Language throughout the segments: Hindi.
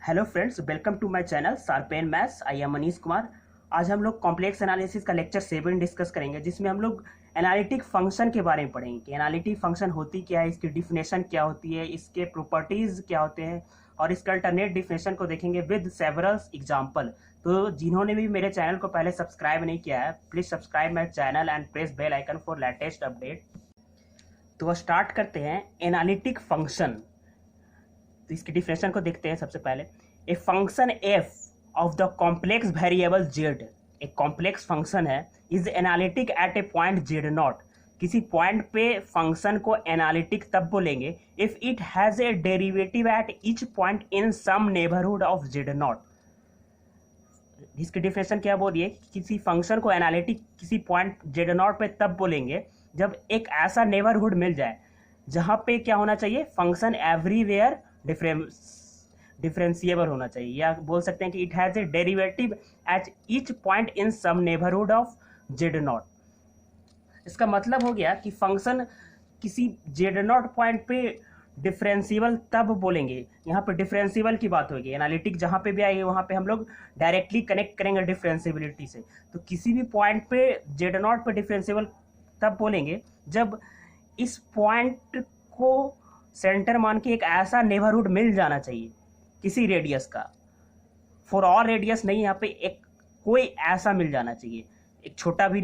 Hello friends, welcome to my channel sharpen maths. I am Manish Kumar. आज हम लोग कॉम्प्लेक्स एनालिसिस का लेक्चर 7 डिस्कस करेंगे, जिसमें हम लोग एनालिटिक फंक्शन के बारे में पढ़ेंगे कि एनालिटिक फंक्शन होती क्या है, इसकी डिफिनेशन क्या होती है, इसके प्रॉपर्टीज क्या होते हैं और इसका अल्टरनेट डिफिनेशन को देखेंगे विद सेवरल एग्जाम्पल। तो जिन्होंने भी मेरे चैनल को पहले सब्सक्राइब नहीं किया है, please subscribe my channel and press bell icon for latest update. तो स्टार्ट करते हैं एनालिटिक फंक्शन। तो इसकी डिफिनेशन को देखते हैं। सबसे पहले a function F of the complex variable Z, एक कॉम्प्लेक्स फंक्शन है, is analytic at a point Z naught. किसी पॉइंट पे फंक्शन को एनालिटिक तब बोलेंगे if it has a derivative at each point in some neighbourhood of Z naught. इसकी डिफिनेशन क्या बोल रही है? किसी फंक्शन को एनालिटिक किसी पॉइंट जेड नॉट पे तब बोलेंगे जब एक ऐसा नेबरहुड मिल जाए जहां पे क्या होना चाहिए, फंक्शन एवरीवेयर डिफरेंशिएबल होना चाहिए, या बोल सकते हैं कि it has a derivative at each point in some neighbourhood of Z naught. इसका मतलब हो गया कि फंक्शन किसी जेड नॉट पॉइंट पे डिफरेंशिएबल तब बोलेंगे, यहाँ पे डिफरेंशिएबल की बात होगी। एनालिटिक जहाँ पे भी आएगी वहाँ पे हम लोग डायरेक्टली कनेक्ट करेंगे डिफरेंशिएबिलिटी से। तो किसी भी पॉइंट पे जेड नॉट पे डिफरेंशिएबल तब बोलेंगे जब इस पॉइंट को सेंटर मान के एक ऐसा नेबरहुड मिल जाना चाहिए किसी रेडियस का। फॉर ऑल रेडियस नहीं, यहाँ पे एक कोई ऐसा मिल जाना चाहिए, एक छोटा भी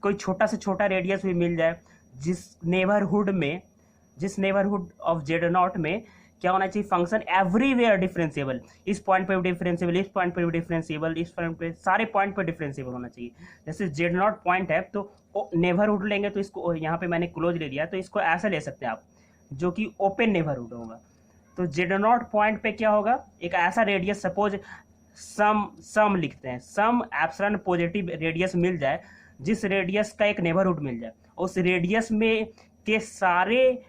कोई छोटा से छोटा रेडियस भी मिल जाए जिस नेबरहुड ऑफ जेड नॉट में क्या होना चाहिए, फंक्शन एवरीवेयर डिफरेंशिएबल। इस पॉइंट पे भी डिफरेंशिएबल, इस पॉइंट पे भी डिफरेंशिएबल, इस पॉइंट पे, सारे पॉइंट पे डिफरेंशिएबल होना चाहिए। जैसे जेड नॉट पॉइंट है तो नेबरहुड लेंगे, तो इसको यहाँ पे मैंने क्लोज ले लिया, तो इसको ऐसा ले सकते हैं आप जो कि ओपन नेबरहुड होगा। तो जेड नॉट पॉइंट पे क्या होगा, एक ऐसा रेडियस, सपोज सम लिखते हैं, सम एप्सिलॉन पॉजिटिव रेडियस मिल जाए, जिस रेडियस का एक नेबरहुड मिल जाए, उस रेडियस में के सारे,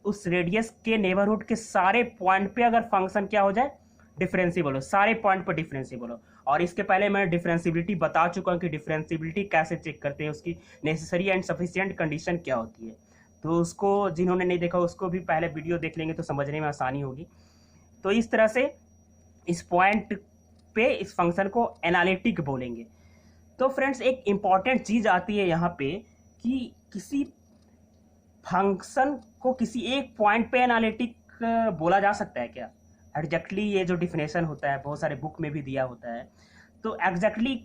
उस रेडियस के नेबरहुड के सारे पॉइंट पे अगर फंक्शन क्या हो जाए, डिफरेंशिएबल हो, सारे पॉइंट पर डिफरेंशिएबल हो। और इसके पहले मैं डिफरेंशिएबिलिटी बता चुका हूँ कि डिफरेंशिएबिलिटी कैसे चेक करते हैं, उसकी नेसेसरी एंड सफिशिएंट कंडीशन क्या होती है। तो उसको जिन्होंने नहीं देखा उसको भी पहले वीडियो देख लेंगे तो समझने में आसानी होगी। तो इस तरह से इस पॉइंट पे इस फंक्शन को एनालिटिक बोलेंगे। तो फ्रेंड्स, एक इम्पॉर्टेंट चीज़ आती है यहाँ पे कि किसी फंक्शन को किसी एक पॉइंट पे एनालिटिक बोला जा सकता है क्या? एग्जैक्टली ये जो डिफिनेशन होता है बहुत सारे बुक में भी दिया होता है। तो एग्जैक्टली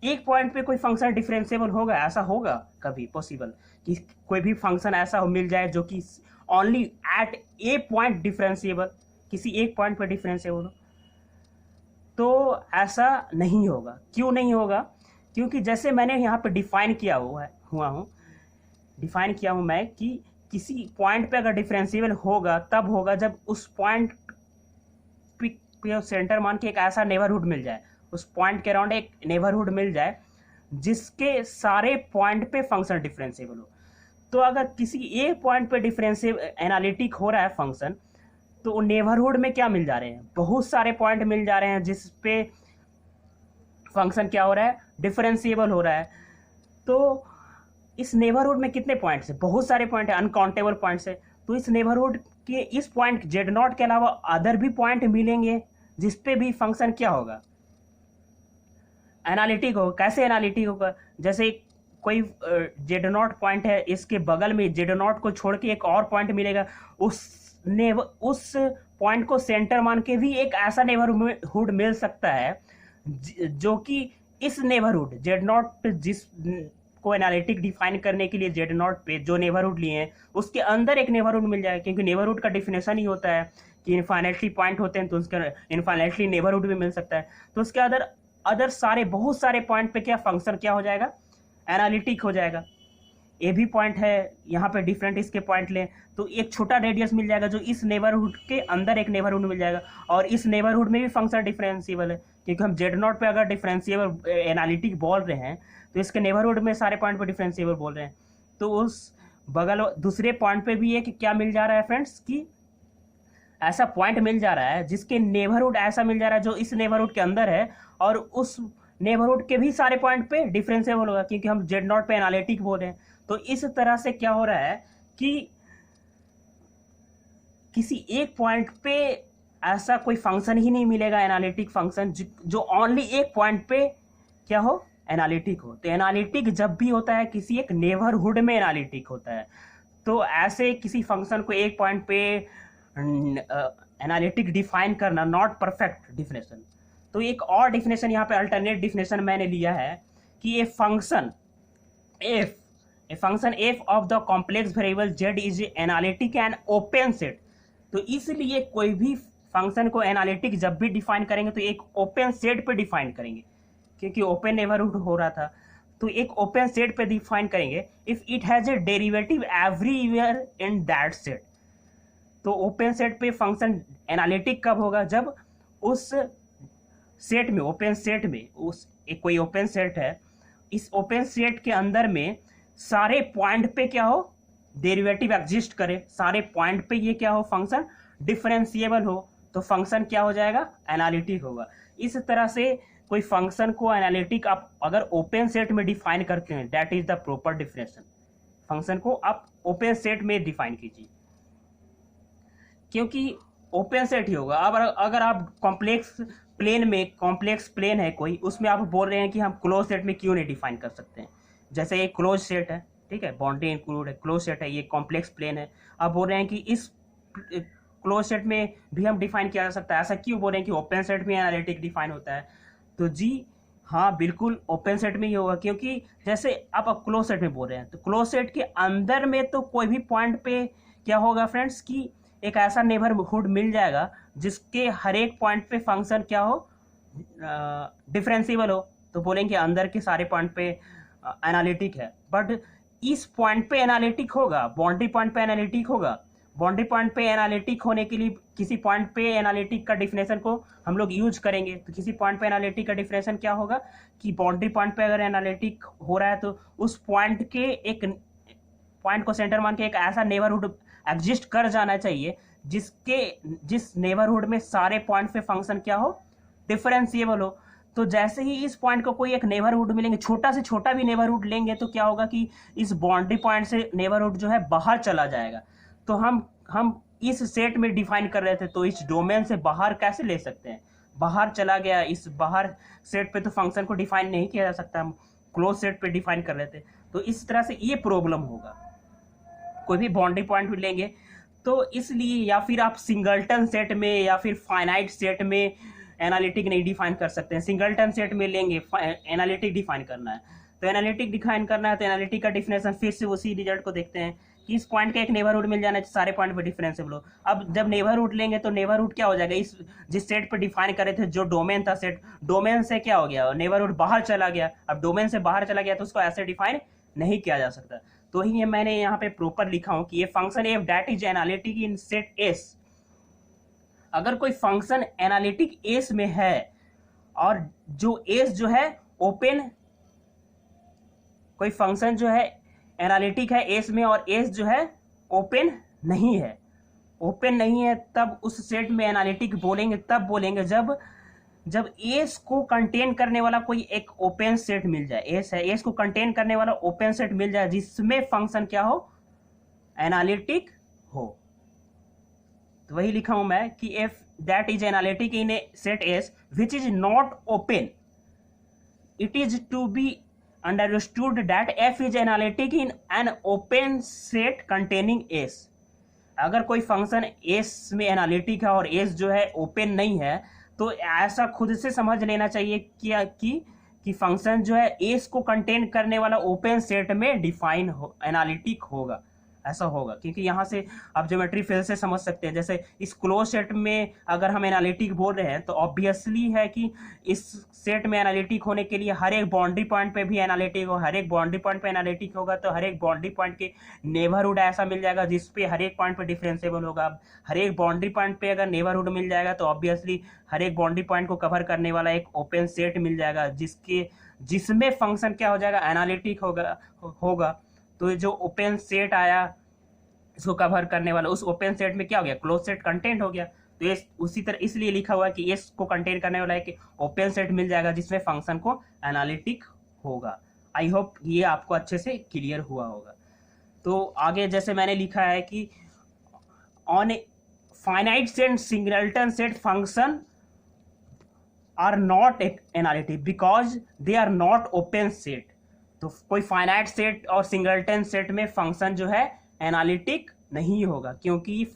एक पॉइंट पे कोई फंक्शन डिफरेंशिएबल होगा? ऐसा होगा कभी पॉसिबल कि कोई भी फंक्शन ऐसा मिल जाए जो कि only eight a point differentiable, किसी एक पॉइंट पर डिफरेंशिएबल हो? तो ऐसा नहीं होगा। क्यों नहीं होगा? क्योंकि जैसे मैंने यहाँ पे डिफाइन किया हूँ मैं कि किसी पॉइंट पे अगर डिफरेंशिएबल होगा तब होगा जब उस पॉइंट पे सेंटर मान के एक ऐसा नेबरहुड मिल जाए, उस पॉइंट के अराउंड एक नेबरहुड मिल जाए जिसके सारे पॉइंट पे फंक्शन डिफरेंशिएबल हो। तो अगर किसी एक पॉइंट पे डिफरेंशिएबल एनालिटिक हो रहा है फंक्शन, तो नेबरहुड में क्या मिल जा रहे हैं, बहुत सारे पॉइंट मिल जा रहे हैं जिस पे फंक्शन क्या हो रहा है, डिफरेंशिएबल हो रहा है। तो इस नेबरहुड में कितने पॉइंट्स है? बहुत सारे पॉइंट है, अनकाउंटेबल पॉइंट्स है। तो इस नेबरहुड के इस पॉइंट जेड नॉट के अलावा अदर भी पॉइंट मिलेंगे जिसपे भी फंक्शन क्या होगा, एनालिटिक होगा। कैसे एनालिटिक होगा? जैसे कोई जेड नॉट पॉइंट है, इसके बगल में जेड नॉट को छोड़ के एक और पॉइंट मिलेगा, उस पॉइंट को सेंटर मान के भी एक ऐसा नेबरहुड मिल सकता है जो कि इस नेबरहुड जेड नॉट, जिस को एनालिटिक डिफाइन करने के लिए जेड नॉट पे जो नेबरहुड लिए हैं उसके अंदर एक नेबरहुड मिल जाएगा। क्योंकि नेबरहुड का डिफिनेशन ही होता है कि इनफाइनाइटली पॉइंट होते हैं, तो उसके इनफाइनाइटली नेबरहुड भी मिल सकता है। तो उसके अदर सारे, बहुत सारे पॉइंट पे क्या फंक्शन क्या हो जाएगा, एनालिटिक हो जाएगा। ए भी पॉइंट है यहाँ पे, डिफरेंट इसके पॉइंट लें तो एक छोटा रेडियस मिल जाएगा जो इस नेबरहुड के अंदर एक नेबरहुड मिल जाएगा, और इस नेबरहुड में भी फंक्शन डिफरेंशिएबल है। क्योंकि हम जेड नॉट पे अगर डिफरेंशिएबल एनालिटिक बोल रहे हैं तो इसके नेबरहुड में सारे पॉइंट पे डिफरेंशिएबल बोल रहे हैं। तो उस बगल दूसरे पॉइंट पे भी एक क्या मिल जा रहा है फ्रेंड्स, कि ऐसा पॉइंट मिल जा रहा है जिसके नेबरहुड ऐसा मिल जा रहा है जो इस नेबरहुड के अंदर है, और उस नेबरहुड के भी सारे पॉइंट पे डिफरेंशिएबल होगा, क्योंकि हम जेड नॉट पे एनालिटिक बोल रहे हैं। तो इस तरह से क्या हो रहा है कि किसी एक पॉइंट पे ऐसा कोई फंक्शन ही नहीं मिलेगा एनालिटिक फंक्शन जो ओनली एक पॉइंट पे क्या हो, एनालिटिक हो। तो एनालिटिक जब भी होता है किसी एक नेबरहुड में एनालिटिक होता है। तो ऐसे किसी फंक्शन को एक पॉइंट पे एनालिटिक डिफाइन करना नॉट परफेक्ट डिफिनेशन। तो एक और डिफिनेशन यहाँ पे अल्टरनेट डिफिनेशन मैंने लिया है कि ए function F of the complex variable Z is analytic and open set. तो इसलिए कोई भी फंक्शन को एनालिटिक जब भी डिफाइन करेंगे तो एक ओपन सेट पे डिफाइन करेंगे, क्योंकि ओपन नेबरहुड हो रहा था। तो एक ओपन सेट पे डिफाइन करेंगे if it has a derivative everywhere in that set. तो ओपन सेट पे फंक्शन एनालिटिक कब होगा, जब उस सेट में, ओपन सेट में, उस एक कोई ओपन सेट है, इस ओपन सेट के अंदर में सारे पॉइंट पे क्या हो, डेरिवेटिव एग्जिस्ट करे, सारे पॉइंट पे ये क्या हो, फंक्शन डिफरेंशिएबल हो, तो फंक्शन क्या हो जाएगा, एनालिटिक होगा। इस तरह से कोई फंक्शन को एनालिटिक आप अगर ओपन सेट में डिफाइन करते हैं, that is the proper definition. Function को आप ओपन सेट में डिफाइन कीजिए, क्योंकि ओपन सेट ही होगा। अब अगर आप कॉम्प्लेक्स प्लेन है कोई, उसमें आप बोल रहे हैं कि हम क्लोज सेट में क्यों नहीं डिफाइन कर सकते हैं। जैसे एक क्लोज सेट है, ठीक है, बाउंड्री इंक्लूड है, क्लोज सेट है, ये कॉम्प्लेक्स प्लेन है, आप बोल रहे हैं कि इस क्लोज सेट में भी हम डिफाइन किया जा सकता है। ऐसा क्यों बोल रहे हैं कि ओपन सेट में एनालिटिक डिफाइन होता है? तो जी हाँ, बिल्कुल ओपन सेट में ही होगा, क्योंकि जैसे आप क्लोज सेट में बोल रहे हैं, तो क्लोज सेट के अंदर में तो कोई भी पॉइंट पे क्या होगा फ्रेंड्स, कि एक ऐसा नेबरहुड मिल जाएगा जिसके हर एक पॉइंट पे फंक्शन क्या हो, डिफरेंशिएबल हो। तो बोलेंगे अंदर के सारे पॉइंट पे एनालिटिक है, बट इस पॉइंट पे एनालिटिक होगा, बाउंड्री पॉइंट पे एनालिटिक होगा। बाउंड्री पॉइंट पे एनालिटिक होने के लिए किसी पॉइंट पे एनालिटिक का डिफिनेशन को हम लोग यूज करेंगे। तो किसी पॉइंट पे एनालिटिक का डिफिनेशन क्या होगा कि बाउंड्री पॉइंट पे अगर एनालिटिक हो रहा है तो उस पॉइंट के एक पॉइंट को सेंटर मान के एक ऐसा नेबरहुड एग्जिस्ट कर जाना चाहिए जिस नेबरहुड में सारे पॉइंट पे फंक्शन क्या हो, डिफरेंशिएबल हो। तो जैसे ही इस पॉइंट को कोई एक नेबरहुड मिलेंगे, छोटा से छोटा भी नेबरहुड लेंगे, तो क्या होगा कि इस बाउंड्री पॉइंट से नेबरहुड जो है बाहर चला जाएगा। तो हम इस सेट में डिफाइन कर रहे थे, तो इस डोमेन से बाहर कैसे ले सकते हैं, बाहर चला गया, इस बाहर सेट पे तो फंक्शन को डिफाइन नहीं किया जा सकता, हम क्लोज सेट पे डिफाइन कर रहे थे। तो इस तरह से ये प्रॉब्लम होगा, कोई भी बाउंड्री पॉइंट लेंगे तो इसलिए, या फिर आप सिंगलटन सेट में या फिर फाइनाइट सेट में एनालिटिक नहीं डिफाइन कर सकते हैं। सिंगलटन सेट में लेंगे, एनालिटिक डिफाइन करना है, तो एनालिटिक डिफाइन करना है तो एनालिटिक का डिफिनेशन फिर से उसी रिजल्ट को देखते हैं कि इस पॉइंट का एक नेबरहुड मिल जाना चाहिए, सारे पॉइंट पे डिफरेंशिएबल हो। अब जब नेबरहुड लेंगे तो नेबरहुड क्या हो जाएगा, इस जिस सेट पे डिफाइन करे थे, जो डोमेन था सेट, डोमेन से क्या हो गया, नेबरहुड बाहर चला गया। अब डोमेन से बाहर चला गया तो उसको ऐसे डिफाइन नहीं किया जा सकता। तो ही मैंने यहाँ पे प्रॉपर लिखा हूं कि ये function F that is analytic in set S. अगर कोई फंक्शन एनालिटिक एस में है और जो एस जो है ओपन, कोई फंक्शन जो है एनालिटिक है एस में और एस जो है ओपन नहीं है, ओपन नहीं है, तब उस सेट में एनालिटिक बोलेंगे, तब बोलेंगे जब एस को कंटेन करने वाला कोई एक ओपन सेट मिल जाए। एस है, एस को कंटेन करने वाला ओपन सेट मिल जाए जिसमें फंक्शन क्या हो, एनालिटिक हो। तो वही लिखा हूं मैं कि F that is analytic in a set S which is not open, it is to be understood that F is analytic in an open set containing S. अगर कोई फंक्शन एस में एनालिटिक है और एस जो है ओपन नहीं है, तो ऐसा खुद से समझ लेना चाहिए कि फंक्शन जो है एस को कंटेन करने वाला ओपन सेट में डिफाइन हो, एनालिटिक होगा, ऐसा होगा। क्योंकि यहाँ से आप ज्योमेट्री फील्ड से समझ सकते हैं, जैसे इस क्लोज सेट में अगर हम एनालिटिक बोल रहे हैं तो ऑब्वियसली है कि इस सेट में एनालिटिक होने के लिए हर एक बाउंड्री पॉइंट पे भी एनालिटिक हो, हर एक बाउंड्री पॉइंट पे एनालिटिक होगा, तो हर एक बाउंड्री पॉइंट के नेबरहुड ऐसा मिल जाएगा जिसपे हर एक पॉइंट पे डिफरेंशिएबल होगा। हर एक बाउंड्री पॉइंट पे अगर नेबरहुड मिल जाएगा तो ऑब्वियसली हर एक बाउंड्री पॉइंट को कवर करने वाला एक ओपन सेट मिल जाएगा जिसमें फंक्शन क्या हो जाएगा, एनालिटिक होगा। तो जो ओपन सेट आया इसको कवर करने वाला, उस ओपन सेट में क्या हो गया, क्लोज सेट कंटेंट हो गया। तो ये उसी तरह इसलिए लिखा हुआ है कि एस को कंटेन करने वाला एक ओपन सेट मिल जाएगा जिसमें फंक्शन को एनालिटिक होगा। आई होप ये आपको अच्छे से क्लियर हुआ होगा। तो आगे जैसे मैंने लिखा है कि on a finite set singleton set function are not analytic because they are not open set. तो कोई फाइनाइट सेट और सिंगलटन सेट में फंक्शन जो है एनालिटिक नहीं होगा, क्योंकि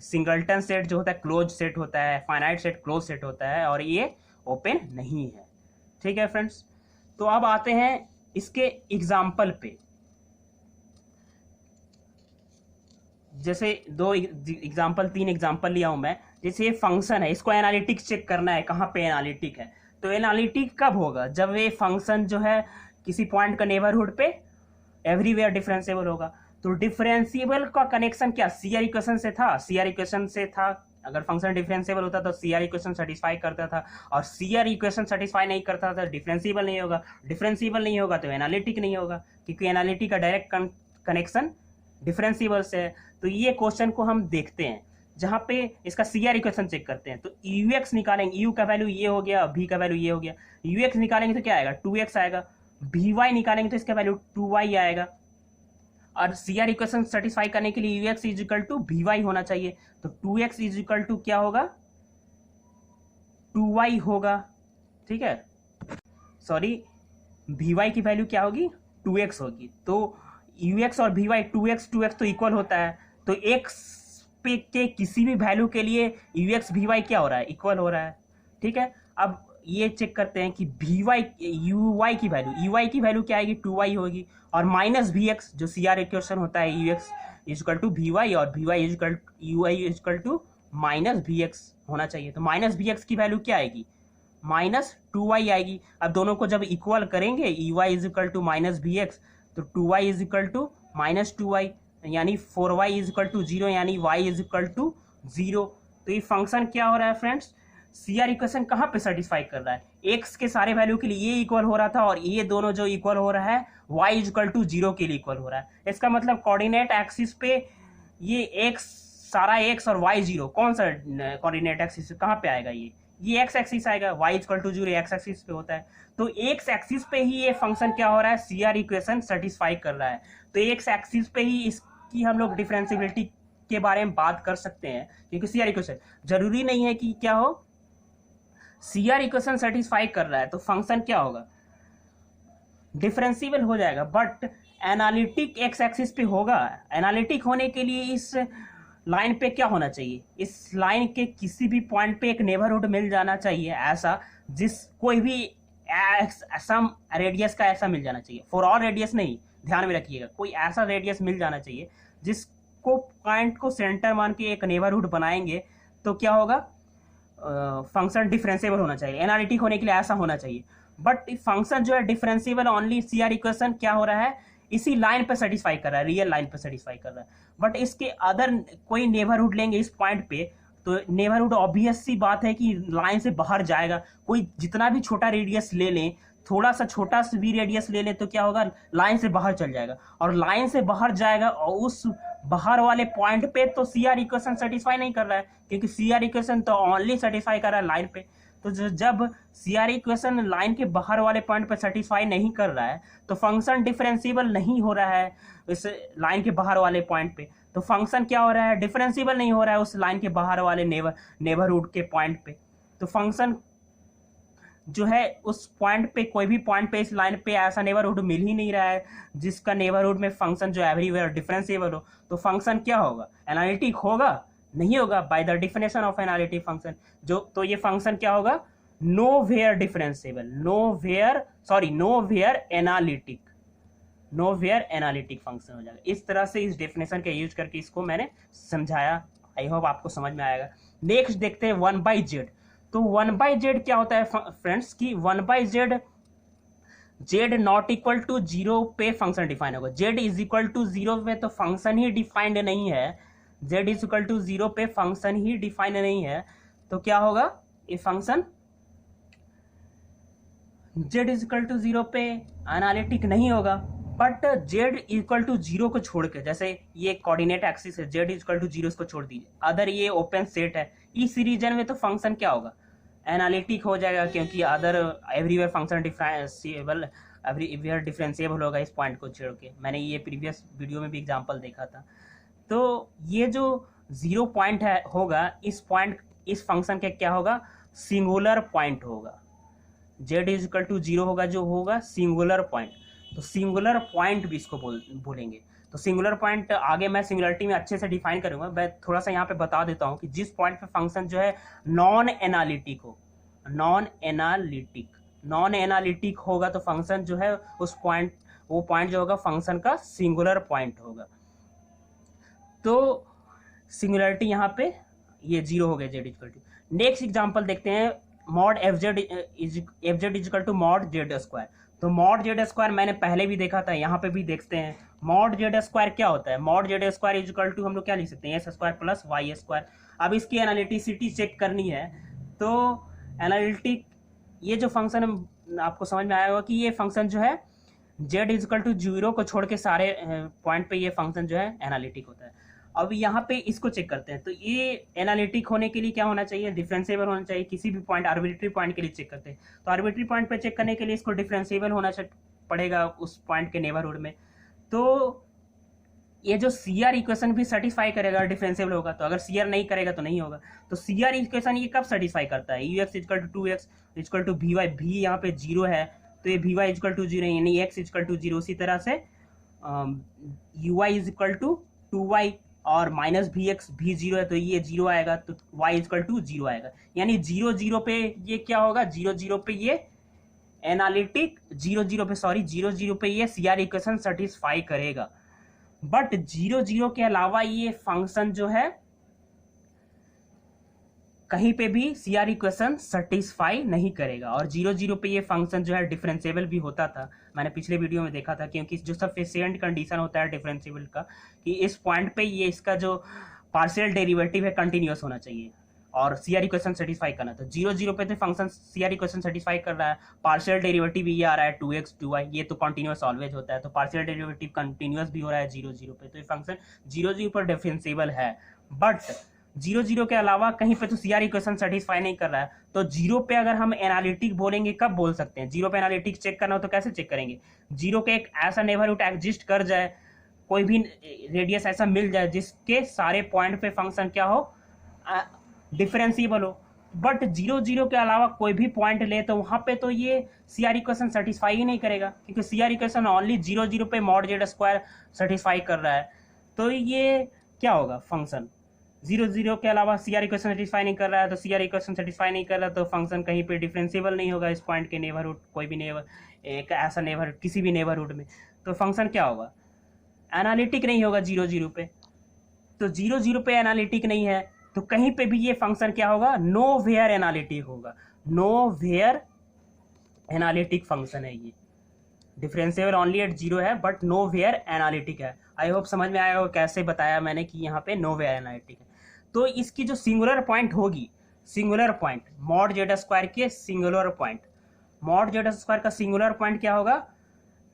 सिंगलटन सेट जो होता है क्लोज सेट होता है, फाइनाइट सेट क्लोज सेट होता है, और ये ओपन नहीं है। ठीक है फ्रेंड्स, तो अब आते हैं इसके एग्जाम्पल पे। जैसे तीन एग्जाम्पल लिया हूं मैं। जैसे ये फंक्शन है, इसको एनालिटिक चेक करना है कहाँ पे एनालिटिक है। तो एनालिटिक कब होगा? जब ये फंक्शन जो है किसी पॉइंट का नेबरहुड पे एवरीवेयर डिफरेंशिएबल होगा। तो डिफरेंशिएबल का कनेक्शन क्या सीआर इक्वेशन से था? सीआर इक्वेशन से था। अगर फंक्शन डिफरेंशिएबल होता तो सीआर इक्वेशन सेटिस्फाई करता था, और सीआर इक्वेशन सेटिस्फाई नहीं करता था डिफरेंशिएबल नहीं होगा। डिफरेंशिएबल नहीं होगा तो एनालिटिक नहीं होगा, क्योंकि एनालिटिक का डायरेक्ट कनेक्शन डिफरेंशिएबल से है। तो ये क्वेश्चन को हम देखते हैं, जहां पे इसका सीआर इक्वेशन चेक करते हैं। तो यूएक्स निकालेंगे, यू का वैल्यू ये हो गया, भी का वैल्यू ये हो गया। यूएक्स निकालेंगे तो क्या आएगा? 2x आएगा। भी वाई निकालेंगे तो इसका वैल्यू 2y आएगा। और सीआर इक्वेशन सेटिस्फाई करने के लिए ux is equal to V Y होना चाहिए। तो 2x इज इक्वल टू क्या होगा? 2y होगा। ठीक है, सॉरी, भी वाई की वैल्यू क्या होगी? 2x होगी। तो ux और भी वाई 2x तो इक्वल होता है। तो x पे के किसी भी वैल्यू के लिए ux भी वाई क्या हो रहा है? इक्वल हो रहा है। ठीक है, अब ये चेक करते हैं कि भी वाई यू वाई की वैल्यू क्या आएगी? 2y होगी। और माइनस भी एक्स जो सी आर इक्वेशन होता है, U X equal to V Y, और V Y equal U Y equal to minus V X होना चाहिए। तो माइनस भी एक्स की वैल्यू क्या आएगी? -2y आएगी। अब दोनों को जब इक्वल करेंगे, E Y equal to minus V X, तो 2y इजकल टू -2y, यानी 4y इजकल टू 0, यानी y इजकल टू 0। तो ये फंक्शन क्या हो रहा है फ्रेंड्स? सीआर इक्वेशन कहाँ पे सेटिस्फाई कर रहा है? एक्स के सारे वैल्यू के लिए ये इक्वल हो रहा था, और ये दोनों जो इक्वल हो रहा है y इक्वल टू 0 के लिए इक्वल हो रहा है। इसका मतलब कोऑर्डिनेट एक्सिस पे ये x, सारा x और y 0, कौन सा कोऑर्डिनेट एक्सिस कहाँ पे आएगा? ये x एक्सिस आएगा, y equal to 0 x axis पे होता है। तो x एक्सिस पे ही ये फंक्शन क्या हो रहा है? सीआर इक्वेशन सेटिस्फाई कर रहा है। तो x एक्सिस पे ही इसकी हम लोग डिफरेंशिएबिलिटी के बारे में बात कर सकते हैं, क्योंकि सीआर इक्वेशन जरूरी नहीं है कि क्या हो, सीआर इक्वेशन सेटिस्फाई कर रहा है तो फंक्शन क्या होगा? डिफरेंशिएबल हो जाएगा। बट एनालिटिक एक्स एक्सिस पे होगा। एनालिटिक होने के लिए इस लाइन पे क्या होना चाहिए? इस लाइन के किसी भी पॉइंट पे एक नेबरहुड मिल जाना चाहिए, ऐसा जिस कोई भी सम रेडियस का ऐसा मिल जाना चाहिए। फॉर ऑल रेडियस नहीं, ध्यान में रखिएगा, कोई ऐसा रेडियस मिल जाना चाहिए जिसको पॉइंट को सेंटर मान के एक नेबरहुड बनाएंगे तो क्या होगा? फंक्शन डिफरेंशिएबल होना चाहिए। एनालिटिक होने के लिए ऐसा होना चाहिए। बट फंक्शन जो है डिफरेंशिएबल ओनली सीआर इक्वेशन क्या हो रहा है? इसी लाइन पे सेटिस्फाई कर रहा है, रियल लाइन पे सेटिस्फाई कर रहा है। बट इसके अदर कोई नेबरहुड लेंगे इस पॉइंट पे, तो नेबरहुड ऑब्वियस सी बात है कि लाइन से बाहर जाएगा। कोई जितना भी छोटा रेडियस ले लें, थोड़ा सा छोटा सा भी रेडियस ले लें, तो क्या होगा? लाइन से बाहर चल जाएगा। और लाइन से बाहर जाएगा, और उस बाहर वाले पॉइंट पे तो सीआर इक्वेशन सेटिस्फाई नहीं कर रहा है, क्योंकि सीआर इक्वेशन तो ओनली सेटिस्फाई कर रहा है लाइन पे। तो जब सीआर इक्वेशन लाइन के बाहर वाले पॉइंट पे सेटिस्फाई नहीं कर रहा है, तो फंक्शन डिफरेंशिएबल नहीं हो रहा है इस लाइन के बाहर वाले पॉइंट पे। तो फंक्शन क्या हो रहा है? डिफरेंशिएबल नहीं हो रहा है उस लाइन के बाहर वाले नेबरहुड के पॉइंट पे। तो फंक्शन जो है उस पॉइंट पे, कोई भी पॉइंट पे इस लाइन पे ऐसा नेबरहुड मिल ही नहीं रहा है जिसका नेबरहुड में फंक्शन जो एवरीवेयर डिफरेंशिएबल हो। तो फंक्शन क्या होगा? एनालिटिक होगा? नहीं होगा। By the definition of analytic function तो ये फंक्शन क्या होगा? Nowhere differentiable, nowhere analytic function हो जाएगा। इस तरह से इस डेफिनेशन का यूज करके इसको मैंने समझाया। आई होप आपको समझ में आएगा। नेक्स्ट देखते हैं 1/z। तो 1/z क्या होता है फ्रेंड्स? कि 1/z z not equal to 0 पे फंक्शन डिफाइन होगा। z इज इक्वल टू 0 पे तो फंक्शन ही डिफाइंड नहीं है। z इज इक्वल टू 0 पे फंक्शन ही डिफाइंड नहीं है, तो क्या होगा? ये function z is equal to 0 पे एनालिटिक नहीं होगा। बट z इक्वल टू 0 को छोड़ के, जैसे ये कोऑर्डिनेट एक्सिस है, z इक्वल टू 0 इसको छोड़ दीजिए, अदर ये ओपन सेट है, इस रीजन में तो फंक्शन क्या होगा? एनालिटिक हो जाएगा, क्योंकि अदर एवरीवेयर फंक्शन डिफरेंशिएबल होगा इस पॉइंट को छोड़ के। मैंने ये प्रीवियस वीडियो में भी एग्जांपल देखा था। तो ये जो जीरो पॉइंट है होगा, इस फंक्शन का क्या होगा, सिंगुलर पॉइंट होगा। Z is equal to zero होगा, जो होगा सिंगुलर पॉइंट। तो सिंगुलर पॉइंट भी इसको बोलेंगे। तो सिंगुलर पॉइंट आगे मैं सिंगुलरिटी में अच्छे से डिफाइन करूंगा। मैं थोड़ा सा यहाँ पे बता देता हूँ कि जिस पॉइंट पे फंक्शन जो है नॉन एनालिटिक हो, नॉन एनालिटिक होगा तो फंक्शन जो है वो पॉइंट जो होगा फंक्शन का सिंगुलर पॉइंट होगा। तो सिंगुलरिटी यहाँ पे ये जीरो हो गया, Z equal to. Next example देखते हैं, mod F Z equal to mod Z square. तो मॉड जेड स्क्वायर मैंने पहले भी देखा था, यहाँ पे भी देखते हैं। मॉड जेड स्क्वायर क्या होता है, mod Z square equal to हम लोग क्या लिख सकते हैं, S square plus Y square. अब इसकी एनालिटिसिटी चेक करनी है, तो एनालिटिक ये जो फंक्शन आपको समझ में आएगा कि ये फंक्शन जो है जेड इक्वल टू जीरो को छोड़ के सारे पॉइंट पे ये फंक्शन जो है एनालिटिक होता है। अब यहाँ पे इसको चेक करते हैं, तो ये एनालिटिक होने के लिए क्या होना चाहिए, डिफरेंशिएबल होना चाहिए। किसी भी पॉइंट आर्बिट्री पॉइंट के लिए चेक करते हैं, तो आर्बिट्री पॉइंट पे चेक करने के लिए इसको डिफरेंशिएबल होना पड़ेगा उस पॉइंट के नेबरहुड में। तो ये जो सीआर इक्वेशन भी सेटिस्फाई करेगा डिफरेंशिएबल होगा, तो अगर सीआर नहीं करेगा तो नहीं होगा। तो सीआर इक्वेशन ये कब सेटिस्फाई करता है, U X equal to 2x equal to V Y, भी यहाँ पे जीरो है तो ये V Y equal to zero, यानी एक्स इक्वल टू जीरो। उसी तरह से U Y is equal to 2y और माइनस भी एक्स भी जीरो है तो ये जीरो आएगा, तो y इक्वल टू जीरो आएगा। यानी जीरो जीरो पे ये क्या होगा, जीरो जीरो पे ये एनालिटिक, जीरो जीरो पे ये सीआर इक्वेशन सेटिस्फाई करेगा। बट जीरो जीरो के अलावा ये फंक्शन जो है कहीं पे भी सीआर इक्वेशन सेटिस्फाई नहीं करेगा। और जीरो जीरो पे ये फंक्शन जो है डिफरेंशिएबल भी होता था, मैंने पिछले वीडियो में देखा था, क्योंकि जो सफिशिएंट कंडीशन होता है डिफरेंशिएबल का कि इस पॉइंट पे ये इसका जो पार्शियल डेरिवेटिव है कंटिन्यूअस होना चाहिए और सीआर इक्वेशन सेटिस्फाई करना। तो जीरो जीरो पे तो फंक्शन सीआर इक्वेशन सेटिस्फाई कर रहा है, पार्शियल डेरिवेटिव ये आ रहा है 2x 2y, ये तो कंटिन्यूअस ऑलवेज होता है, तो पार्शियल डेरिवेटिव कंटिन्यूअस भी हो रहा है जीरो जीरो पे, तो ये फंक्शन जीरो जीरो पर डिफरेंशिएबल है। बट जीरो जीरो के अलावा कहीं पे तो सीआर इक्वेशन सेटिस्फाई नहीं कर रहा है। तो जीरो पे अगर हम एनालिटिक बोलेंगे, कब बोल सकते हैं, जीरो पे एनालिटिक चेक करना हो तो कैसे चेक करेंगे, जीरो के एक ऐसा नेबरहुड एग्जिस्ट कर जाए, कोई भी रेडियस ऐसा मिल जाए जिसके सारे पॉइंट पे फंक्शन क्या हो, डिफरेंशिएबल हो। बट जीरो जीरो के अलावा कोई भी पॉइंट ले तो वहां पे तो ये सीआर इक्वेशन सेटिस्फाई ही नहीं करेगा, क्योंकि CR equation only zero zero पे मॉड जेड स्क्वायर सेटिस्फाई कर रहा है। तो ये क्या होगा, फंक्शन जीरो जीरो के अलावा सीआर इक्वेशन सेटिस्फाई नहीं कर रहा है, तो सीआर इक्वेशन सेटिस्फाई नहीं कर रहा तो फंक्शन कहीं पे डिफरेंशिएबल नहीं होगा इस पॉइंट के नेबरहुड, कोई भी एक ऐसा नेबरहुड किसी भी नेबरहुड में, तो फंक्शन क्या होगा, एनालिटिक नहीं होगा जीरो जीरो पे। तो जीरो जीरो पे एनालिटिक नहीं है तो कहीं पे भी ये फंक्शन क्या होगा, नो वेयर एनालिटिक होगा, नो वेयर एनालिटिक फंक्शन है ये, डिफरेंशिएबल ओनली एट जीरो है बट नो वेयर एनालिटिक है। आई होप समझ में आएगा कैसे बताया मैंने कि यहाँ पे नो वेयर एनालिटिक है। तो इसकी जो सिंगुलर पॉइंट होगी, singular point mod Z square के singular point, mod Z square का सिंगुलर पॉइंट क्या होगा,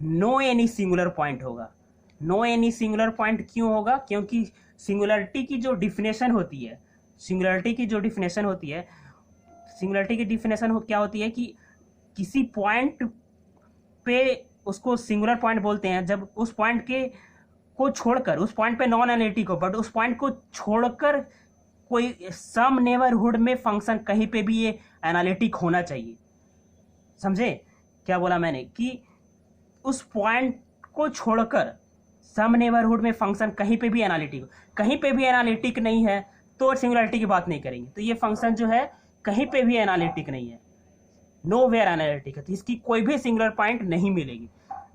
नो एनी सिंगुलर पॉइंट होगा। नो एनी सिंगुलर पॉइंट क्यों होगा, क्योंकि सिंगुलरिटी की जो डिफिनेशन होती है, सिंगुलरिटी की जो डिफिनेशन होती है, सिंगुलरिटी की डिफिनेशन क्या होती है कि किसी पॉइंट पे उसको सिंगुलर पॉइंट बोलते हैं जब उस पॉइंट के को छोड़कर, उस पॉइंट पे नॉन एनालिटिक हो बट उस पॉइंट को छोड़कर कोई सम नेबरहुड में फंक्शन कहीं पे भी ये एनालिटिक होना चाहिए। समझे क्या बोला मैंने, कि उस पॉइंट को छोड़कर सम नेबरहुड में फंक्शन कहीं पे भी एनालिटिक हो, कहीं पे भी एनालिटिक नहीं है तो सिंगुलरिटी की बात नहीं करेंगे। तो ये फंक्शन जो है कहीं पे भी एनालिटिक नहीं है, नो वेयर एनालिटिक है, तो इसकी कोई भी सिंगुलर पॉइंट नहीं मिलेगी।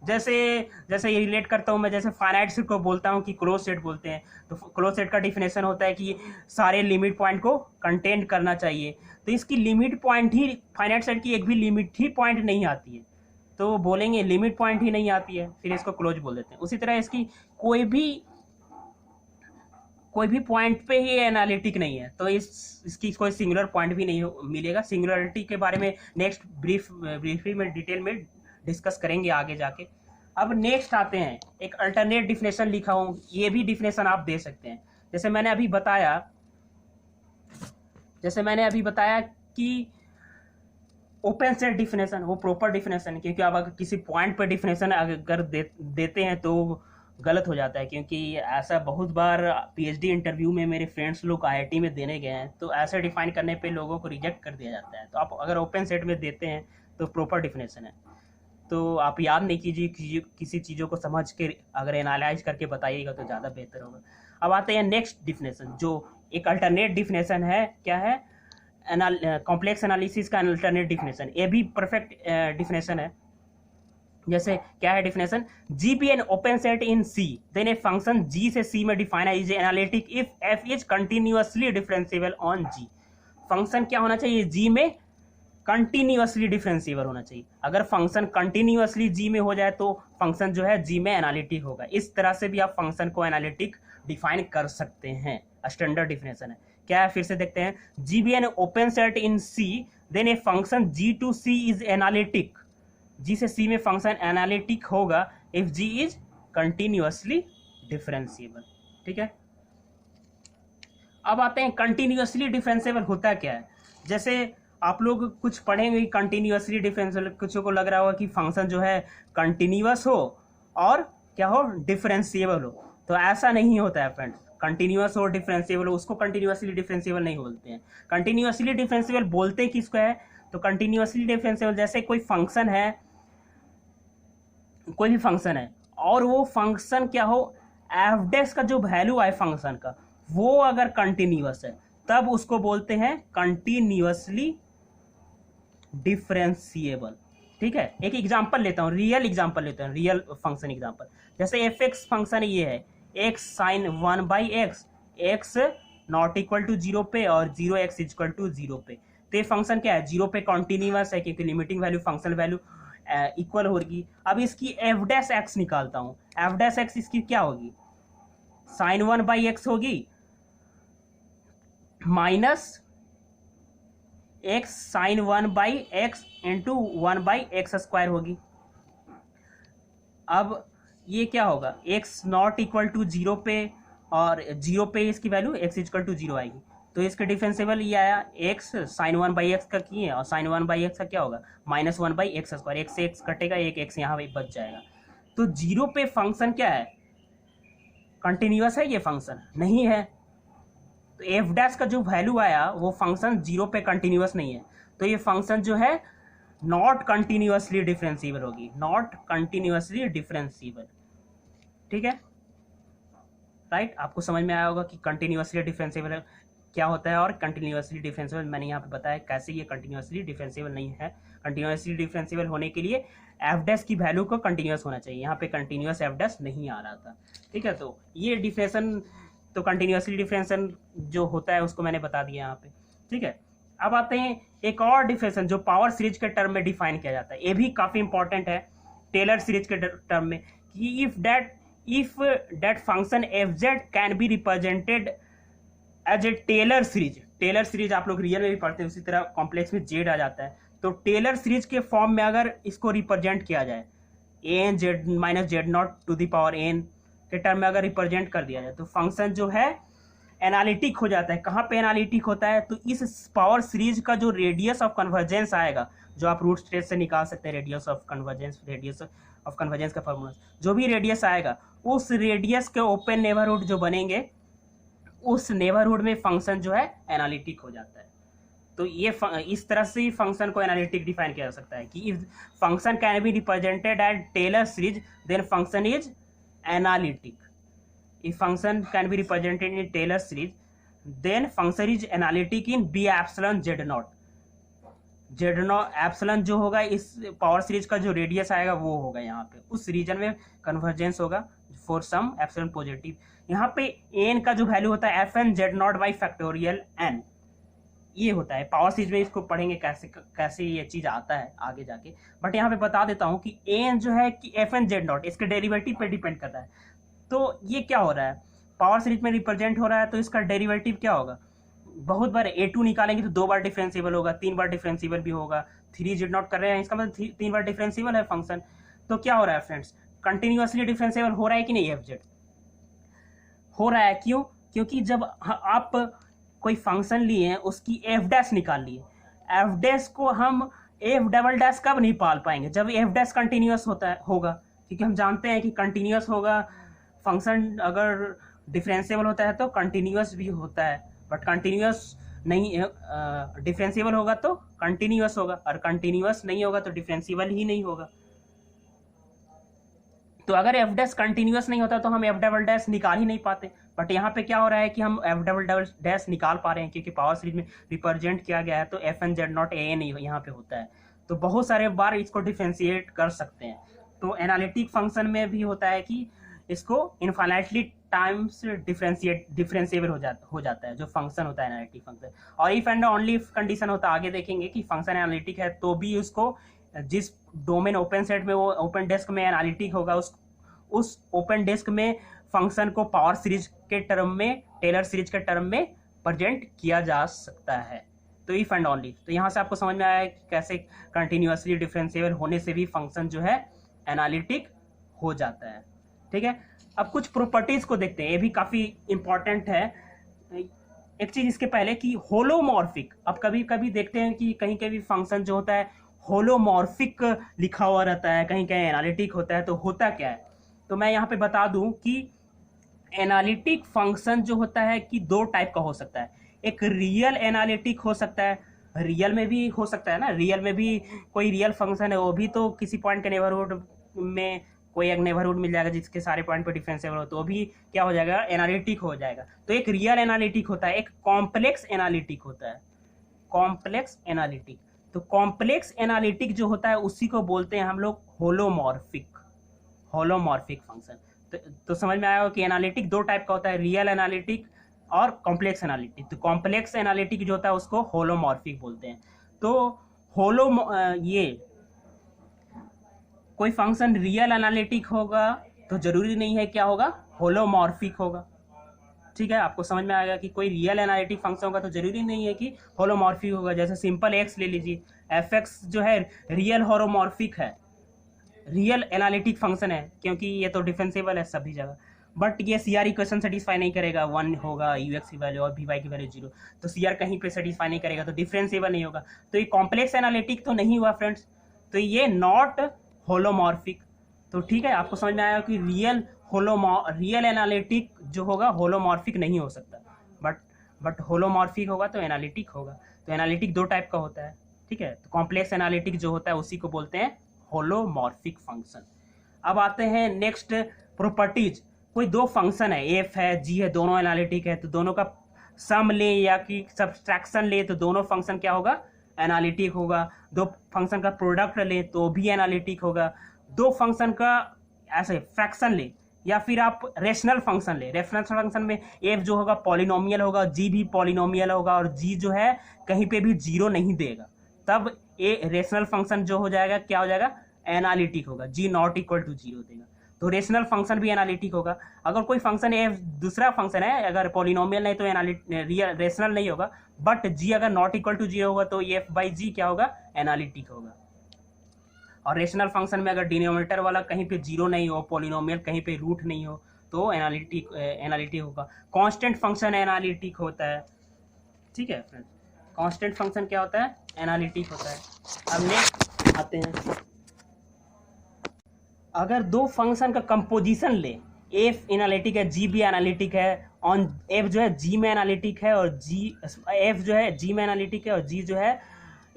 जैसे जैसे ये रिलेट करता हूँ मैं, जैसे फाइनाइट सेट को बोलता हूँ कि क्लोज सेट बोलते हैं, तो क्लोज सेट का डिफिनेशन होता है कि सारे लिमिट पॉइंट को कंटेन करना चाहिए, तो इसकी लिमिट पॉइंट ही, फाइनाइट सेट की एक भी लिमिट ही पॉइंट नहीं आती है, तो बोलेंगे लिमिट पॉइंट ही नहीं आती है, फिर इसको क्लोज बोल देते हैं। उसी तरह इसकी कोई भी पॉइंट पे ही एनालिटिक नहीं है, तो इसकी कोई सिंगुलर पॉइंट भी नहीं मिलेगा। सिंगुलरिटी के बारे में नेक्स्ट ब्रीफली में डिटेल में डिस्कस करेंगे आगे जाके। अब नेक्स्ट आते हैं, एक अल्टरनेट डिफिनेशन लिखा हूं, ये भी डिफिनेशन आप दे सकते हैं। जैसे मैंने अभी बताया कि ओपन सेट डिफिनेशन वो प्रॉपर डिफिनेशन है, क्योंकि आप अगर किसी पॉइंट पर डिफिनेशन अगर देते हैं तो गलत हो जाता है, क्योंकि ऐसा बहुत बार पीएचडी इंटरव्यू में मेरे फ्रेंड्स लोग आईआईटी में देने गए हैं, तो ऐसे डिफाइन करने पे लोगों को रिजेक्ट कर दिया जाता है। तो आप अगर ओपन सेट में देते हैं तो प्रॉपर डिफिनेशन है, तो आप याद नहीं कीजिए, किसी चीज़ों को समझ के अगर एनालाइज करके बताइएगा तो ज़्यादा बेहतर होगा। अब आते हैं नेक्स्ट डिफिनेशन, जो एक अल्टरनेट डिफिनेशन है। क्या है? कॉम्प्लेक्स एनालिसिस का अल्टरनेट डिफिनेशन, ये भी परफेक्ट डिफिनेशन है। जैसे क्या है definition? G be an open set in C, then a function G से सी में डिफाइन है is analytic if f is continuously differentiable on G. Function क्या होना चाहिए? जी में कंटिन्यूअसली डिफरेंशिएबल होना चाहिए। अगर फंक्शन कंटिन्यूअसली जी में हो जाए तो फंक्शन जो है जी में एनालिटिक होगा। इस तरह से भी आप फंक्शन को एनालिटिक डिफाइन कर सकते हैं, स्टैंडर्ड डिफिनेशन है। क्या है? फिर से देखते हैं। G be an open set in C, then a function G to C is analytic, G से सी में फंक्शन एनालिटिक होगा if G is continuously differentiable. ठीक है, अब आते हैं कंटिन्यूअसली डिफरेंशिएबल होता क्या है। जैसे आप लोग कुछ पढ़ेंगे कंटिन्यूअसली डिफरेंशिएबल, कुछ को लग रहा होगा कि फंक्शन जो है कंटिन्यूअस हो और क्या हो? डिफरेंशिएबल हो। तो ऐसा नहीं होता है फ्रेंड्स। कंटिन्यूअस और डिफरेंशिएबल हो उसको कंटिन्यूअसली डिफरेंशिएबल नहीं बोलते हैं। कंटिन्यूअसली डिफरेंशिएबल बोलते किसको है? तो कंटिन्यूअसली डिफरेंशिएबल जैसे कोई फंक्शन है, कोई भी फंक्शन है और वो फंक्शन क्या हो? एफ डैश का जो वैल्यू है फंक्शन का वो अगर कंटिन्यूअस है तब उसको बोलते हैं कंटिन्यूअसली डिफरेंशिएबल। ठीक है, एक एग्जांपल लेता हूँ, रियल एग्जांपल लेते हैं, रियल फंक्शन एग्जांपल। जैसे एफ एक्स फंक्शन ये है, X sine 1/x, X not equal to 0 पे और 0x इक्वल टू 0 पे। तो ये फंक्शन क्या है? 0 पे कॉन्टिन्यूअस है क्योंकि limiting value function value equal होगी। अब इसकी एफ डैश एक्स निकालता हूँ। एफ डैश एक्स इसकी क्या होगी? साइन 1/x होगी minus x sine 1/x into 1/x² होगी। अब ये क्या होगा? एक्स नॉट इक्वल टू 0 पे और 0 पे इसकी वैल्यू एक्स इक्वल टू 0 आएगी। तो इसके डिफरेंशिएबल ये आया, एक्स साइन 1/x का किए और साइन 1/x का क्या होगा? -1/x²। एक्स से एक्स कटेगा, एक एक्स यहाँ पे बच जाएगा। तो 0 पे फंक्शन क्या है? कंटिन्यूअस है ये फंक्शन? नहीं है। तो एफ डैश का जो वैल्यू आया वो फंक्शन 0 पे कंटिन्यूअस नहीं है, तो ये फंक्शन जो है नॉट कंटिन्यूअसली डिफरेंशिएबल होगी, नॉट कंटिन्यूअसली डिफरेंशिएबल। ठीक है, राइट? आपको समझ में आया होगा कि कंटिन्यूअसली डिफरेंशिएबल क्या होता है और कंटिन्यूअसली डिफरेंशिएबल मैंने यहाँ पे बताया कैसे ये कंटिन्यूअसली डिफरेंशिएबल नहीं है। कंटिन्यूअसली डिफरेंशिएबल होने के लिए एफ डैश की वैल्यू को कंटिन्यूअस होना चाहिए, यहाँ पे कंटिन्यूअस एफ डैश नहीं आ रहा था। ठीक है, तो ये डिफरेंशन, तो कंटिन्यूअसली डिफरेंशिएशन जो होता है उसको मैंने बता दिया यहाँ पे। ठीक है, अब आते हैं एक और डिफरेंशिएशन जो पावर सीरीज के टर्म में डिफाइन किया जाता है। ये भी काफ़ी इंपॉर्टेंट है टेलर सीरीज के टर्म में, कि if that function F Z can be represented as a Taylor series. Taylor series आप लोग रियल में भी पढ़ते हैं, उसी तरह कॉम्प्लेक्स में जेड आ जाता है। तो टेलर सीरीज के फॉर्म में अगर इसको रिप्रेजेंट किया जाए, N Z minus Z naught to the power N के टर्म में अगर रिप्रेजेंट कर दिया जाए तो फंक्शन जो है एनालिटिक हो जाता है। कहाँ पे एनालिटिक होता है? तो इस पावर सीरीज का जो रेडियस ऑफ कन्वर्जेंस आएगा, जो आप रूट स्ट्रेस से निकाल सकते हैं, रेडियस ऑफ कन्वर्जेंस का फॉर्मूला, जो भी रेडियस आएगा उस रेडियस के ओपन नेबरहुड जो बनेंगे उस नेबरहुड में फंक्शन जो है एनालिटिक हो जाता है। तो ये इस तरह से ही फंक्शन को एनालिटिक डिफाइन किया जा सकता है कि if function can be represented at Taylor series then function is analytic. If function can be represented in Taylor series, then function is analytic in B epsilon Z naught. Z naught epsilon जो होगा इस पावर सीरीज का जो रेडियस आएगा वो होगा यहाँ पे, उस रीजन में कन्वर्जेंस होगा फॉर सम एप्सिलॉन पॉजिटिव। यहाँ पे n का जो वैल्यू होता है fn Z naught by factorial n, ये होता है। पावर सीरीज में इसको पढ़ेंगे कैसे ये चीज आता है आगे जाके, बट यहाँ पे बता देता हूँ कि एन जो है कि एफ एन जेड नॉट इसके डेरिवेटिव पे डिपेंड करता है। तो ये क्या हो रहा है? पावर सीरीज में रिप्रेजेंट हो रहा है तो इसका डेरिवेटिव क्या होगा? बहुत बार a2 निकालेंगे तो 2 बार डिफरेंशिएबल होगा, 3 बार डिफरेंशिएबल भी होगा। 3 जेड नॉट कर रहे हैं इसका मतलब 3 बार डिफरेंशिएबल है फंक्शन। तो क्या हो रहा है फ्रेंड्स? कंटिन्यूअसली डिफरेंशिएबल हो रहा है कि नहीं? एफ जेड हो रहा है। क्यों? क्योंकि जब आप कोई फंक्शन लिए हैं उसकी एफ डैश निकाल लिए, एफ डैश को हम एफ डबल डैश कब निकाल पाएंगे? जब एफ डैश कंटिन्यूअस होगा, क्योंकि हम जानते हैं कि कंटिन्यूअस होगा फंक्शन अगर डिफरेंशिएबल होता है तो कंटिन्यूअस भी होता है, बट कंटिन्यूअस नहीं, डिफरेंशिएबल होगा तो कंटिन्यूअस होगा, और कंटिन्यूअस नहीं होगा तो डिफरेंशिएबल ही नहीं होगा। तो अगर एफ डैश कंटिन्यूअस नहीं होता तो हम एफ डबल डैश निकाल ही नहीं पाते, बट यहाँ पे क्या हो रहा है कि हम एफ डबल डैश निकाल पा रहे हैं, क्योंकि पावर सीरीज में रिप्रेजेंट किया गया है, तो F N Z naught A N यहाँ पे होता है। तो बहुत सारे बार इसको डिफ्रेंशिएट कर सकते हैं। तो एनालिटिक फंक्शन में भी होता है कि इसको इनफाइनाइटली टाइम्स डिफरेंशिएबल हो जाता है जो फंक्शन होता है एनालिटिक फंक्शन। और if and only if condition होता है, आगे देखेंगे कि फंक्शन एनालिटिक है तो भी उसको जिस डोमेन ओपन सेट में वो ओपन डेस्क में एनालिटिक होगा, उस ओपन डेस्क में फंक्शन को पावर सीरीज के टर्म में, टेलर सीरीज के टर्म में प्रेजेंट किया जा सकता है। तो इफ एंड ओनली, तो यहाँ से आपको समझ में आया कि कैसे कंटिन्यूअसली डिफरेंशिएबल होने से भी फंक्शन जो है एनालिटिक हो जाता है। ठीक है, अब कुछ प्रॉपर्टीज को देखते हैं, ये भी काफी इंपॉर्टेंट है। एक चीज इसके पहले कि होलोमॉर्फिक, अब कभी कभी देखते हैं कि कहीं कभी फंक्शन जो होता है होलोमॉर्फिक लिखा हुआ रहता है, कहीं कहीं एनालिटिक होता है, तो होता क्या है। तो मैं यहाँ पे बता दूं कि एनालिटिक फंक्शन जो होता है कि दो टाइप का हो सकता है। एक रियल एनालिटिक हो सकता है, रियल में भी हो सकता है ना, रियल में भी कोई रियल फंक्शन है, वो भी तो किसी पॉइंट के नेबरहुड में कोई एक नेबरहुड मिल जाएगा जिसके सारे पॉइंट पे डिफरेंशिएबल हो, तो भी क्या हो जाएगा, एनालिटिक हो जाएगा। तो एक रियल एनालिटिक होता है, एक कॉम्प्लेक्स एनालिटिक होता है, कॉम्प्लेक्स एनालिटिक। तो कॉम्प्लेक्स एनालिटिक जो होता है उसी को बोलते हैं हम लोग होलोमॉर्फिक, होलोमॉर्फिक फंक्शन। तो समझ में आया कि एनालिटिक दो टाइप का होता है, रियल एनालिटिक और कॉम्प्लेक्स एनालिटिक। तो कॉम्प्लेक्स एनालिटिक जो होता है उसको होलोमॉर्फिक बोलते हैं। तो ये कोई फंक्शन रियल एनालिटिक होगा तो जरूरी नहीं है क्या होगा, होलोमॉर्फिक होगा। ठीक है, आपको समझ में आएगा कि कोई रियल एनालिटिक फंक्शन होगा तो जरूरी नहीं है कि होलोमॉर्फिक होगा। जैसे सिंपल एक्स ले लीजिए, एफ एक्स जो है रियल होलोमॉर्फिक है, रियल एनालिटिक फंक्शन है, क्योंकि ये तो डिफरेंशिएबल है सभी जगह, बट ये सी आर इक्वेशन सेटिस्फाई नहीं करेगा, 1 होगा यू एक्स की वैल्यू और वी वाई की वैल्यू 0, तो सी आर कहीं पे सेटिस्फाई नहीं करेगा, तो डिफरेंशिएबल नहीं होगा। तो ये कॉम्प्लेक्स एनालिटिक तो नहीं हुआ फ्रेंड्स, तो ये नॉट होलोमॉर्फिक। तो ठीक है, आपको समझ में आया कि रियल एनालिटिक जो होगा होलोमॉर्फिक नहीं हो सकता, बट होलोमॉर्फिक होगा तो एनालिटिक होगा। तो एनालिटिक दो टाइप का होता है। ठीक है, तो कॉम्प्लेक्स एनालिटिक जो होता है उसी को बोलते हैं होलोमॉर्फिक फंक्शन। अब आते हैं नेक्स्ट प्रॉपर्टीज। कोई दो फंक्शन है, एफ है, जी है, दोनों एनालिटिक है, तो दोनों का सम ले या कि सब्सट्रैक्शन ले तो दोनों फंक्शन क्या होगा, एनालिटिक होगा। दो फंक्शन का प्रोडक्ट ले तो भी एनालिटिक होगा। दो फंक्शन का ऐसे फ्रैक्शन ले या फिर आप रेशनल फंक्शन ले, रेफरेंस फंक्शन में एफ जो होगा पॉलिनोमियल होगा, जी भी पॉलिनोमियल होगा, और जी जो है कहीं पे भी जीरो नहीं देगा, तब ए रेशनल फंक्शन जो हो जाएगा क्या हो जाएगा, एनालिटिक होगा, जी नॉट इक्वल टू जीरो देगा, तो रेशनल फंक्शन भी एनालिटिक होगा। अगर कोई फंक्शन एफ दूसरा फंक्शन है, अगर पॉलिनोमियल नहीं तो रेशनल नहीं होगा, बट जी अगर नॉट इक्वल टू जीरो होगा तो एफ बाई जी क्या होगा, एनालिटिक होगा। और रेशनल फंक्शन में अगर डिनोमिनेटर वाला कहीं पे जीरो नहीं हो, पॉलिनोमियल कहीं पे रूट नहीं हो, तो एनालिटिक होगा। कांस्टेंट फंक्शन एनालिटिक होता है। ठीक है फ्रेंड्स, कांस्टेंट फंक्शन क्या होता है, एनालिटिक होता है। अब नेक्स्ट आते हैं, अगर दो फंक्शन का कंपोजिशन ले, एफ एनालिटिक है, जी भी एनालिटिक है, ऑन एफ जो है जी में एनालिटिक है और जी एफ जो है जी में एनालिटिक है और जी जो है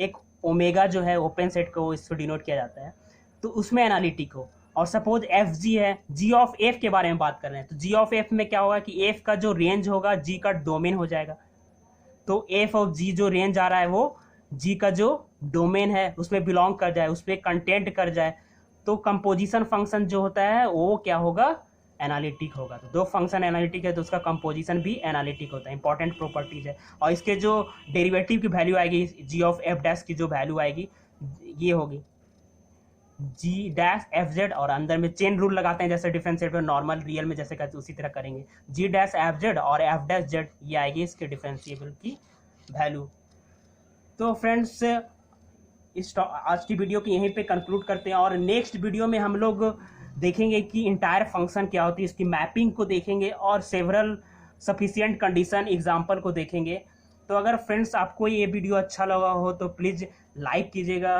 एक ओमेगा जो है ओपन सेट को इसको डिनोट किया जाता है, तो उसमें एनालिटिक हो। और सपोज एफ जी है, जी ऑफ एफ के बारे में बात कर रहे हैं, तो जी ऑफ एफ में क्या होगा कि एफ का जो रेंज होगा जी का डोमेन हो जाएगा। तो एफ ऑफ जी जो रेंज आ रहा है वो जी का जो डोमेन है उसमें बिलोंग कर जाए, उसमें कंटेंट कर जाए, तो कंपोजिशन फंक्शन जो होता है वो क्या होगा, एनालिटिक होगा। तो दो फंक्शन एनालिटिक है तो उसका कंपोजिशन भी एनालिटिक होता है, इंपॉर्टेंट प्रॉपर्टीज है। और इसके जो डेरिवेटिव की वैल्यू आएगी, जी ऑफ एफ डैश की जो वैल्यू आएगी ये होगी जी डैश एफ जेड, और अंदर में चेन रूल लगाते हैं जैसे डिफरेंशिएट में नॉर्मल रियल में जैसे कहते हैं उसी तरह करेंगे, जी डैश एफ जेड और एफ डैश जेड, ये आएगी इसके डिफरेंशिएबल की वैल्यू। तो फ्रेंड्स आज की वीडियो की यहीं पे कंक्लूड करते हैं, और नेक्स्ट वीडियो में हम लोग देखेंगे कि इंटायर फंक्शन क्या होती है, इसकी मैपिंग को देखेंगे और सेवरल सफिशिएंट कंडीशन एग्जांपल को देखेंगे। तो अगर फ्रेंड्स आपको ये वीडियो अच्छा लगा हो तो प्लीज़ लाइक कीजिएगा,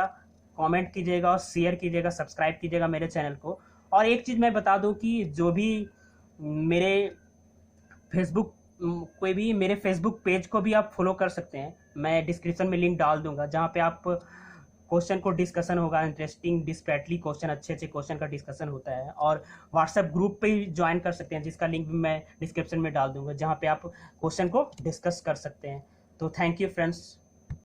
कमेंट कीजिएगा और शेयर कीजिएगा, सब्सक्राइब कीजिएगा मेरे चैनल को। और एक चीज़ मैं बता दूं कि जो भी मेरे फेसबुक कोई भी मेरे फेसबुक पेज को भी आप फॉलो कर सकते हैं, मैं डिस्क्रिप्शन में लिंक डाल दूंगा, जहाँ पे आप क्वेश्चन को डिस्कशन होगा, इंटरेस्टिंग डिस्पैटली क्वेश्चन, अच्छे अच्छे क्वेश्चन का डिस्कशन होता है। और व्हाट्सएप ग्रुप पे ही ज्वाइन कर सकते हैं, जिसका लिंक भी मैं डिस्क्रिप्शन में डाल दूंगा, जहाँ पे आप क्वेश्चन को डिस्कस कर सकते हैं। तो थैंक यू फ्रेंड्स।